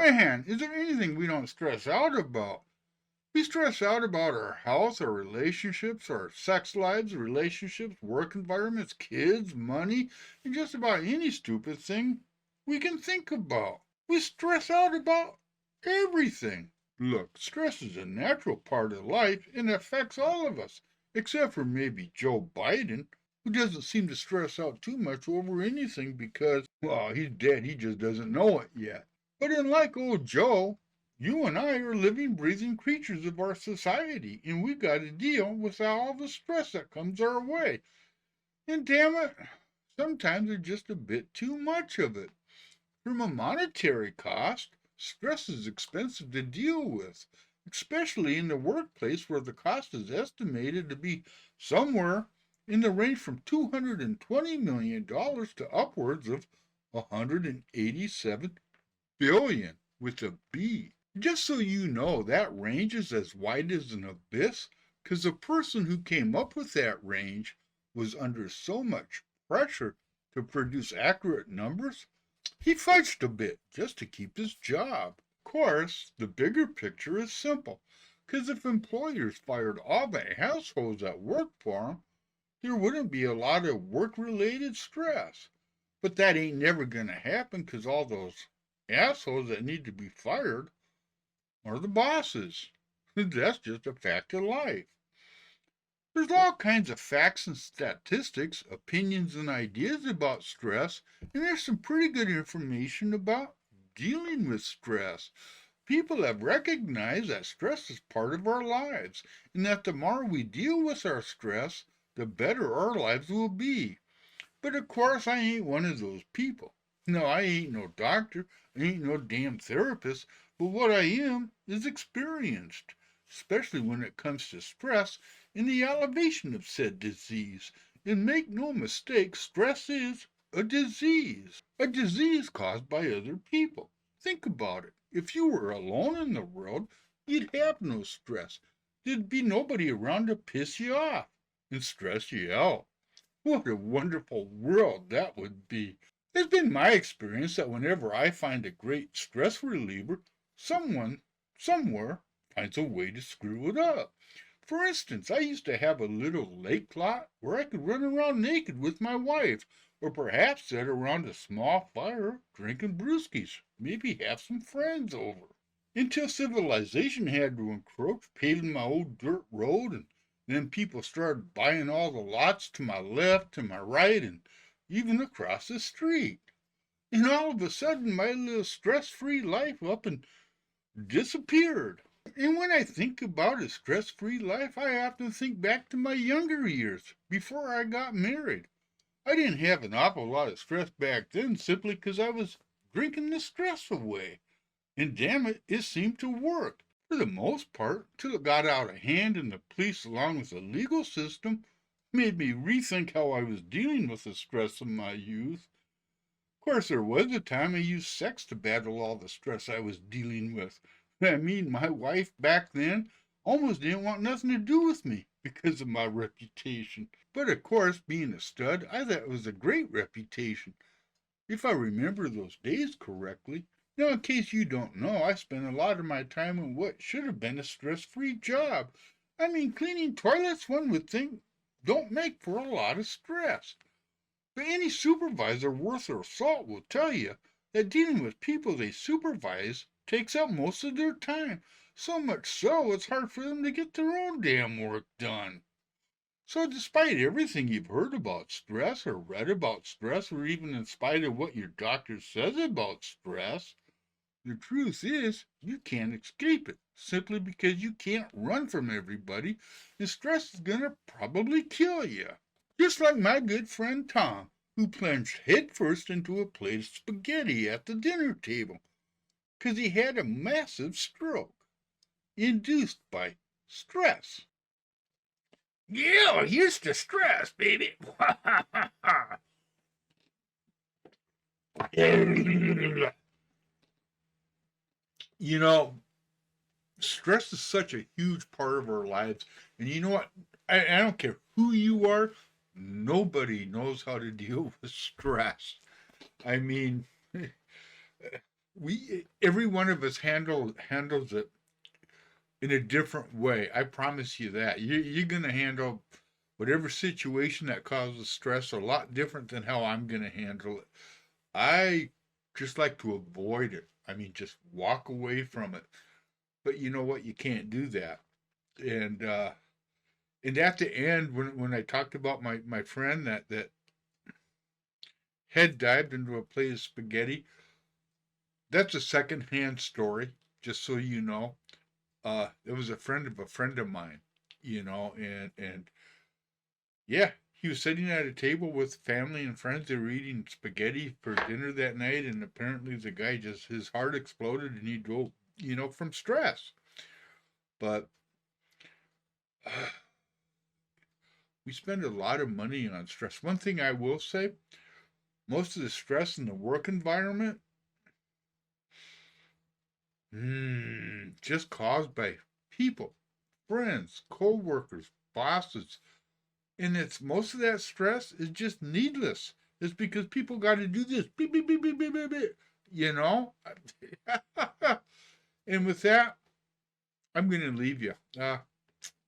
Man, is there anything we don't stress out about? We stress out about our health, our relationships, our sex lives, relationships, work environments, kids, money, and just about any stupid thing we can think about. We stress out about everything. Look, stress is a natural part of life and affects all of us, except for maybe Joe Biden, who doesn't seem to stress out too much over anything because, well, he's dead, he just doesn't know it yet. But unlike old Joe, you and I are living, breathing creatures of our society, and we've got to deal with all the stress that comes our way. And damn it, sometimes there's just a bit too much of it. From a monetary cost, stress is expensive to deal with, especially in the workplace where the cost is estimated to be somewhere in the range from $220 million to upwards of $187 billion with a B. Just so you know, that range is as wide as an abyss, because the person who came up with that range was under so much pressure to produce accurate numbers, he fudged a bit just to keep his job. Of course, the bigger picture is simple, because if employers fired all the assholes that worked for them, there wouldn't be a lot of work-related stress. But that ain't never going to happen because all those assholes that need to be fired are the bosses. That's just a fact of life. There's all kinds of facts and statistics, opinions and ideas about stress, and there's some pretty good information about dealing with stress. People have recognized that stress is part of our lives, and that the more we deal with our stress, the better our lives will be. But of course, I ain't one of those people. No, I ain't no doctor, I ain't no damn therapist, but what I am is experienced, especially when it comes to stress and the elevation of said disease. And make no mistake, stress is a disease caused by other people. Think about it. If you were alone in the world, you'd have no stress. There'd be nobody around to piss you off and stress you out. What a wonderful world that would be. It's been my experience that whenever I find a great stress reliever, someone, somewhere, finds a way to screw it up. For instance, I used to have a little lake lot where I could run around naked with my wife, or perhaps sit around a small fire drinking brewskis, maybe have some friends over. Until civilization had to encroach, paving my old dirt road, and then people started buying all the lots to my left, to my right, and even across the street. And all of a sudden, my little stress-free life up and disappeared. And when I think about a stress-free life, I often think back to my younger years, before I got married. I didn't have an awful lot of stress back then simply because I was drinking the stress away. And damn it, it seemed to work, for the most part, till it got out of hand and the police, along with the legal system, made me rethink how I was dealing with the stress of my youth. Of course, there was a time I used sex to battle all the stress I was dealing with. I mean, my wife back then almost didn't want nothing to do with me because of my reputation. But of course, being a stud, I thought it was a great reputation, if I remember those days correctly. Now, in case you don't know, I spent a lot of my time in what should have been a stress-free job. I mean, cleaning toilets, one would think, don't make for a lot of stress. But any supervisor worth their salt will tell you that dealing with people they supervise takes up most of their time. So much so, it's hard for them to get their own damn work done. So, despite everything you've heard about stress or read about stress, or even in spite of what your doctor says about stress, the truth is you can't escape it simply because you can't run from everybody, and stress is going to probably kill you. Just like my good friend Tom, who plunged headfirst into a plate of spaghetti at the dinner table because he had a massive stroke induced by stress. Yeah, here's the stress, baby. You know, stress is such a huge part of our lives. And you know what? I don't care who you are, nobody knows how to deal with stress. I mean, every one of us handles it in a different way. I promise you that. You're gonna handle whatever situation that causes stress a lot different than how I'm gonna handle it. I just like to avoid it. I mean, just walk away from it. But you know what? You can't do that. And and at the end, when I talked about my friend that head dived into a plate of spaghetti, that's a secondhand story. Just so you know, it was a friend of mine, and yeah, he was sitting at a table with family and friends. They were eating spaghetti for dinner that night, and apparently the guy just his heart exploded and he drove, from stress. But we spend a lot of money on stress. One thing I will say, most of the stress in the work environment, just caused by people, friends, co-workers, bosses. And it's most of that stress is just needless. It's because people got to do this. Beep, beep, beep, beep, beep, beep, beep. You know? And with that, I'm going to leave you.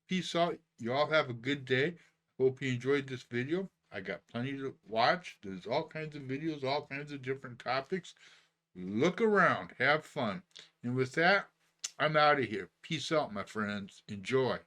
Peace out. You all have a good day. Hope you enjoyed this video. I got plenty to watch. There's all kinds of videos, all kinds of different topics. Look around. Have fun. And with that, I'm out of here. Peace out, my friends. Enjoy.